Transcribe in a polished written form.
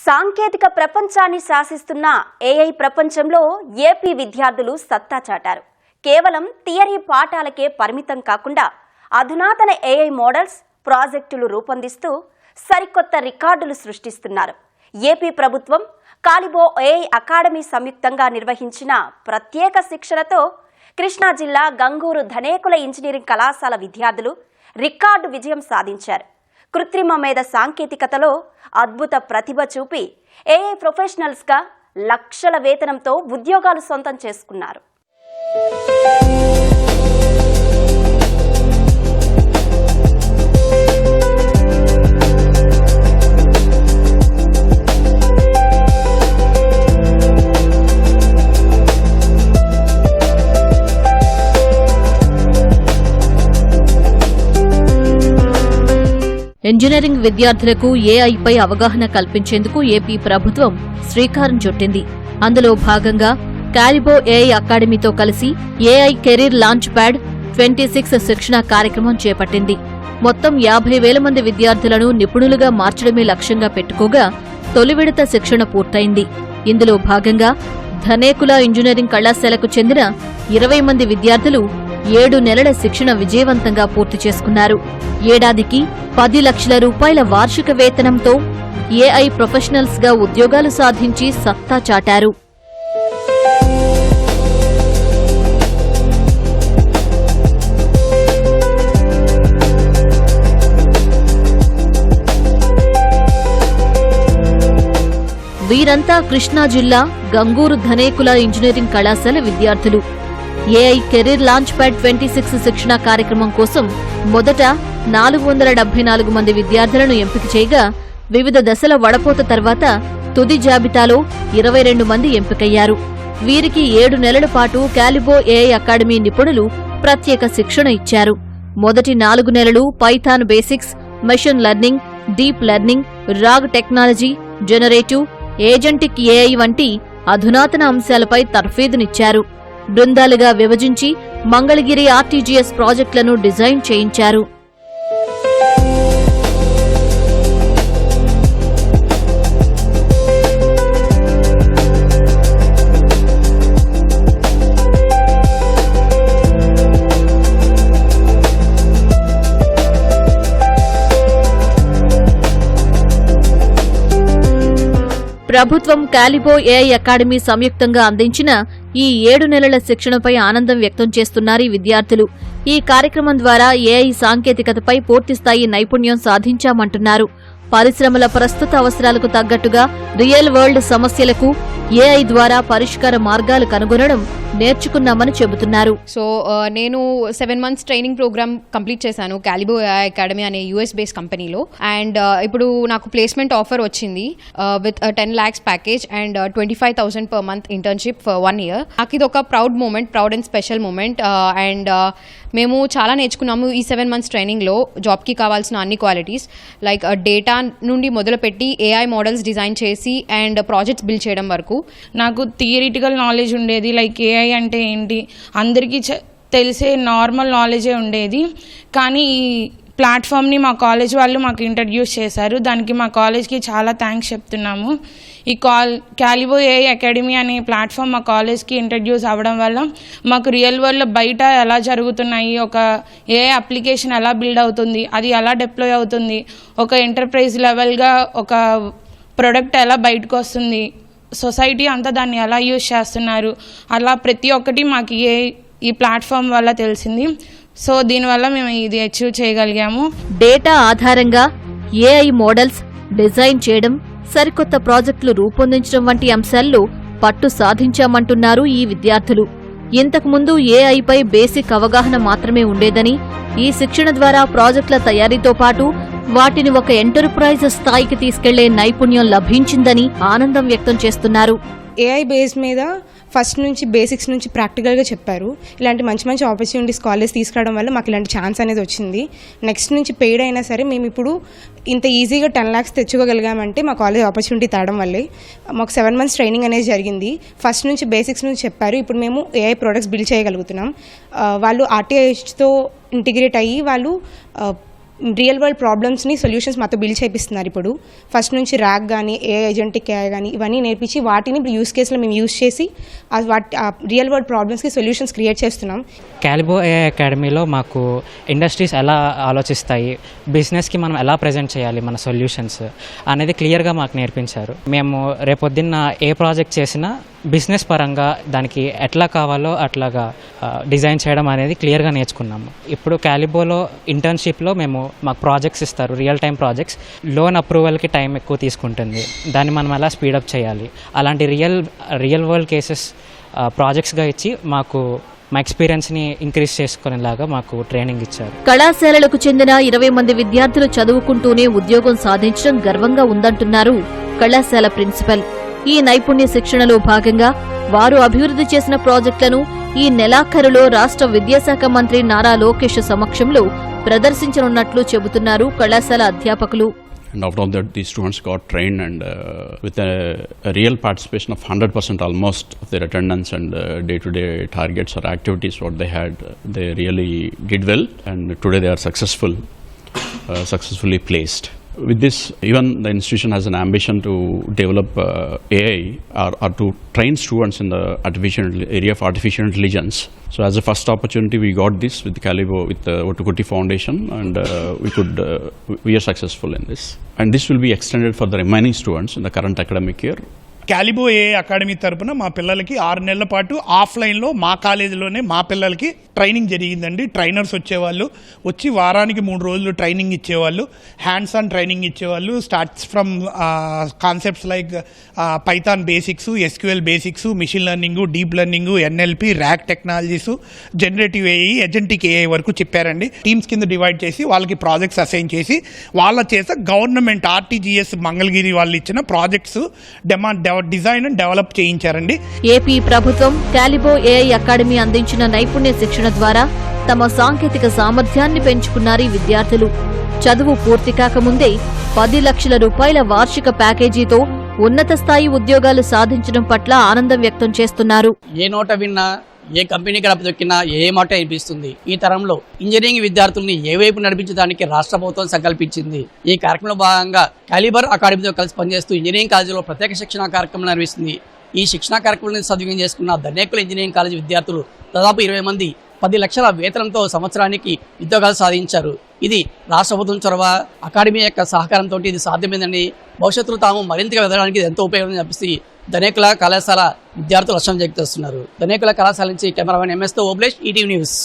సాంకేతిక ప్రపంచాన్ని శాసిస్తున్న ఏఐ ప్రపంచంలో ఏపీ విద్యార్థులు సత్తా చాటారు. కేవలం థియరీ పాఠాలకే పరిమితం కాకుండా అధునాతన ఏఐ మోడల్స్, ప్రాజెక్టులు రూపొందిస్తూ సరికొత్త రికార్డులు సృష్టిస్తున్నారు. ఏపీ ప్రభుత్వం కాలిబో ఏఐ అకాడమీ సంయుక్తంగా నిర్వహించిన ప్రత్యేక శిక్షణతో కృష్ణా జిల్లా గంగూరు ధనేకుల ఇంజనీరింగ్ కళాశాల విద్యార్థులు రికార్డు విజయం సాధించారు. కృత్రిమ మేధ సాంకేతికతలో అద్భుత ప్రతిభ చూపి ఏఐ ప్రొఫెషనల్స్గా లక్షల వేతనంతో ఉద్యోగాలు సొంతం చేసుకున్నారు. ఇంజనీరింగ్ విద్యార్థులకు ఏఐపై అవగాహన కల్పించేందుకు ఏపీ ప్రభుత్వం శ్రీకారం చుట్టింది. అందులో భాగంగా కాలిబో ఏఐ అకాడమీతో కలిసి ఏఐ కెరీర్ లాంచ్ ప్యాడ్ 26 శిక్షణ కార్యక్రమం చేపట్టింది. మొత్తం 50,000 మంది విద్యార్థులను నిపుణులుగా మార్చడమే లక్ష్యంగా పెట్టుకోగా తొలి విడత శిక్షణ పూర్తయింది. ఇందులో భాగంగా ధనేకుల ఇంజనీరింగ్ కళాశాలకు చెందిన 20 మంది విద్యార్థులు 7 నెలల శిక్షణ విజయవంతంగా పూర్తి చేసుకున్నారు. ఏడాదికి 10 లక్షల రూపాయల వార్షిక వేతనంతో ఏఐ ప్రొఫెషనల్స్ గా ఉద్యోగాలు సాధించి సత్తా చాటారు. వీరంతా కృష్ణా జిల్లా గంగూరు ధనేకుల ఇంజనీరింగ్ కళాశాల విద్యార్థులు. ఏఐ కెరీర్ లాంచ్ ప్యాడ్ 26 శిక్షణ కార్యక్రమం కోసం మొదట 474 మంది విద్యార్థులను ఎంపిక చేయగా వివిధ దశల వడపోత తర్వాత తుది జాబితాలో 22 మంది ఎంపికయ్యారు. వీరికి 7 నెలల పాటు కాలిబో ఏఐ అకాడమీ నిపుణులు ప్రత్యేక శిక్షణ ఇచ్చారు. మొదటి 4 నెలలు Python basics, machine learning, deep learning, RAG technology, generative, agentic AI వంటి అధునాతన అంశాలపై తర్ఫీదునిచ్చారు. బృందాలుగా విభజించి మంగళగిరి ఆర్టీజీఎస్ ప్రాజెక్టులను డిజైన్ చేయించారు. ప్రభుత్వం కాలిబో ఏఐ అకాడమీ సంయుక్తంగా అందించిన ఈ 7 నెలల శిక్షణపై ఆనందం వ్యక్తం చేస్తున్నారు ఈ విద్యార్థులు. ఈ కార్యక్రమం ద్వారా ఏఐ సాంకేతికతపై పూర్తిస్థాయి నైపుణ్యం సాధించామంటున్నారు. పరిశ్రమల ప్రస్తుత అవసరాలకు తగ్గట్టుగా రియల్ వరల్డ్ సమస్యలకు ఏఐ ద్వారా పరిష్కార మార్గాలు కనుగొనడం నేర్చుకున్నామని చెబుతున్నారు. సో నేను 7 months ట్రైనింగ్ ప్రోగ్రామ్ కంప్లీట్ చేశాను కాలిబో ఏఐ అకాడమీ అనే యూఎస్ బేస్డ్ కంపెనీలో. అండ్ ఇప్పుడు నాకు ప్లేస్మెంట్ ఆఫర్ వచ్చింది విత్ 10 lakhs ప్యాకేజ్ and 25,000 per month internship for 1 year. నాకు ఇది ఒక proud and special moment. And మేము చాలా నేర్చుకున్నాము ఈ 7 months ట్రైనింగ్లో. జాబ్కి కావాల్సిన అన్ని క్వాలిటీస్ లైక్ డేటా నుండి మొదలుపెట్టి ఏఐ మోడల్స్ డిజైన్ చేసి అండ్ ప్రాజెక్ట్స్ బిల్డ్ చేయడం వరకు. నాకు థియరిటికల్ నాలెడ్జ్ ఉండేది, లైక్ ఏఐ అంటే ఏంటి అందరికీ తెలిసే నార్మల్ నాలెడ్జే ఉండేది. కానీ ఈ ప్లాట్ఫామ్ని మా కాలేజ్ వాళ్ళు మాకు ఇంట్రడ్యూస్ చేశారు. దానికి మా కాలేజ్కి చాలా థ్యాంక్స్ చెప్తున్నాము. ఈ కాలిబో ఏఐ అకాడమీ అనే ప్లాట్ఫామ్ మా కాలేజ్కి ఇంట్రడ్యూస్ అవ్వడం వల్ల మాకు రియల్ వరల్డ్లో బయట ఎలా జరుగుతున్నాయి, ఒక ఏఐ అప్లికేషన్ ఎలా బిల్డ్ అవుతుంది, అది ఎలా డిప్లాయ్ అవుతుంది, ఒక ఎంటర్ప్రైజ్ లెవెల్గా ఒక ప్రొడక్ట్ ఎలా బయటకు వస్తుంది, సొసైటీ అంతా దాన్ని ఎలా యూజ్ చేస్తున్నారు, అలా ప్రతి ఒక్కటి మాకు ఈ ప్లాట్ఫామ్ వల్ల తెలిసింది. సో దీనివల్ల మేము ఇది అచీవ్ చేయగలిగాము. డేటా ఆధారంగా ఏఐ మోడల్స్ డిజైన్ చేయడం, సరికొత్త ప్రాజెక్టులు రూపొందించడం వంటి అంశాల్లో పట్టు సాధించామంటున్నారు ఈ విద్యార్థులు. ఇంతకుముందు ఏఐపై బేసిక్ అవగాహన మాత్రమే ఉండేదని, ఈ శిక్షణ ద్వారా ప్రాజెక్టుల తయారీతో పాటు వాటిని ఒక ఎంటర్ప్రైజ్ స్థాయికి తీసుకెళ్లే నైపుణ్యం లభించిందని ఆనందం వ్యక్తం చేస్తున్నారు. ఏఐ బేస్ మీద ఫస్ట్ నుంచి బేసిక్స్ నుంచి ప్రాక్టికల్గా చెప్పారు. ఇలాంటి మంచి ఆపర్చునిటీస్ కాలేజ్ తీసుకురావడం వల్ల మాకు ఇలాంటి ఛాన్స్ అనేది వచ్చింది. నెక్స్ట్ నుంచి పెయిడ్ అయినా సరే మేము ఇప్పుడు ఇంత ఈజీగా 10 lakhs తెచ్చుకోగలిగామంటే మా కాలేజ్ ఆపర్చునిటీ తాగడం వల్లే. మాకు 7 months ట్రైనింగ్ అనేది జరిగింది. ఫస్ట్ నుంచి బేసిక్స్ నుంచి చెప్పారు. ఇప్పుడు మేము ఏఐ ప్రొడక్ట్స్ బిల్డ్ చేయగలుగుతున్నాం. వాళ్ళు ఆర్టీఐతో ఇంటిగ్రేట్ అయ్యి వాళ్ళు రియల్ వరల్డ్ ప్రాబ్లమ్స్ని సొల్యూషన్స్ మాతో బిల్డ్ చేపిస్తున్నారు. ఇప్పుడు ఫస్ట్ నుంచి ర్యాక్ కానీ ఏజెంటిక్ AI కానీ ఇవన్నీ నేర్పించి వాటిని ఇప్పుడు యూస్ కేసులో మేము యూస్ చేసి రియల్ వరల్డ్ ప్రాబ్లమ్స్కి సొల్యూషన్స్ క్రియేట్ చేస్తున్నాం. క్యాలిబో AI అకాడమీలో మాకు ఇండస్ట్రీస్ ఎలా ఆలోచిస్తాయి, బిజినెస్కి మనం ఎలా ప్రజెంట్ చేయాలి మన సొల్యూషన్స్ అనేది క్లియర్గా మాకు నేర్పించారు. మేము రేపొద్దున్న ఏ ప్రాజెక్ట్ చేసినా బిజినెస్ పరంగా దానికి ఎట్లా కావాలో అట్లాగా డిజైన్ చేయడం అనేది క్లియర్గా నేర్చుకున్నాము. ఇప్పుడు క్యాలిబోలో ఇంటర్న్షిప్లో మాకు ప్రాజెక్ట్స్ ఇస్తారు, రియల్ టైం ప్రాజెక్ట్స్. లోన్ అప్రూవల్కి టైం ఎక్కువ తీసుకుంటుంది, దాన్ని మనం ఎలా స్పీడప్ చేయాలి, అలాంటి రియల్ వరల్డ్ కేసెస్ ప్రాజెక్ట్స్గా ఇచ్చి మాకు మా ఎక్స్పీరియన్స్ని ఇంక్రీజ్ చేసుకునేలాగా మాకు ట్రైనింగ్ ఇచ్చారు. కళాశాలలకు చెందిన 20 మంది విద్యార్థులు చదువుకుంటూనే ఉద్యోగం సాధించడం గర్వంగా ఉందంటున్నారు కళాశాల ప్రిన్సిపల్. ఈ నైపుణ్య శిక్షణలో భాగంగా వారు అభివృద్ధి చేసిన ప్రాజెక్టులను ఈ నెలాఖరులో రాష్ట్ర విద్యాశాఖ మంత్రి నారా లోకేష్ సమక్షంలో ప్రదర్శించనున్నట్లు చెబుతున్నారు కళాశాల అధ్యాపకులు. And out of that, these students got trained and with a real participation of 100% almost of their attendance and day-to-day targets or activities what they had, they really did well, and today they are successfully placed. With this, even the institution has an ambition to develop AI or to train students in the area of artificial intelligence. So as a first opportunity, we got this with Calibo, with the Otukoti Foundation, and we are successful in this. And this will be extended for the remaining students in the current academic year. క్యాలిబో AI academy తరపున మా పిల్లలకి 6 నెలల పాటు ఆఫ్లైన్లో మా కాలేజీలోనే మా పిల్లలకి ట్రైనింగ్ జరిగిందండి. ట్రైనర్స్ వచ్చి వారానికి 3 రోజులు ట్రైనింగ్ ఇచ్చేవాళ్ళు, హ్యాండ్స్ ఆన్ ట్రైనింగ్ ఇచ్చేవాళ్ళు. Starts from concepts like Python basics, SQL basics, machine learning, deep learning, NLP, RAG technologies, generative AI, agentic AI వరకు చెప్పారండి. టీమ్స్ కింద డివైడ్ చేసి వాళ్ళకి ప్రాజెక్ట్స్ అసైన్ చేసి వాళ్ళ చేత గవర్నమెంట్ RTGS మంగళగిరి వాళ్ళు ఇచ్చిన ప్రాజెక్ట్స్ డిజైన్ అండ్ డెవలప్ చేయించారండి. ఏపీ ప్రభుత్వం క్యాలిబో AI అకాడమీ అందించిన నైపుణ్య శిక్షణ ద్వారా తమ సాంకేతిక సామర్థ్యాన్ని పెంచుకున్నారు ఈ విద్యార్థులు. చదువు పూర్తి కాకముందే 10 లక్షల రూపాయల వార్షిక ప్యాకేజీతో ఉన్నత స్థాయి ఉద్యోగాలు సాధించడం పట్ల ఆనందం వ్యక్తం చేస్తున్నారు. ఏ నోట విన్నా, ఏ కంపెనీ గడప దొక్కినా ఏ మాట అనిపిస్తుంది. ఈ తరంలో ఇంజనీరింగ్ విద్యార్థుల్ని ఏ వైపు నడిపించడానికి రాష్ట్ర ప్రభుత్వం సంకల్పించింది. ఈ కార్యక్రమంలో భాగంగా క్యాలిబర్ అకాడమీతో కలిసి పనిచేస్తూ ఇంజనీరింగ్ కాలేజీలో ప్రత్యేక శిక్షణ కార్యక్రమం నిర్వహిస్తుంది. ఈ శిక్షణ కార్యక్రమాన్ని సద్వినియోగం చేసుకున్న ధనేకుల ఇంజనీరింగ్ కాలేజీ విద్యార్థులు దాదాపు 20 మంది 10 లక్షల వేతనంతో సంవత్సరానికి ఉద్యోగాలు సాధించారు. ఇది రాష్ట్ర ప్రభుత్వం చొరవ, అకాడమీ యొక్క సహకారంతో ఇది సాధ్యమైందని, భవిష్యత్తులో తాము మరింతగా ఎదగడానికి ఎంతో ఉపయోగం చెప్పి ధనేకుల కళాశాల విద్యార్థులు లక్ష్యం వ్యక్తం చేస్తున్నారు. ధనేకుల కళాశాల నుంచి కెమెరామెన్ MS తో ఓబ్లేష్, ETV న్యూస్.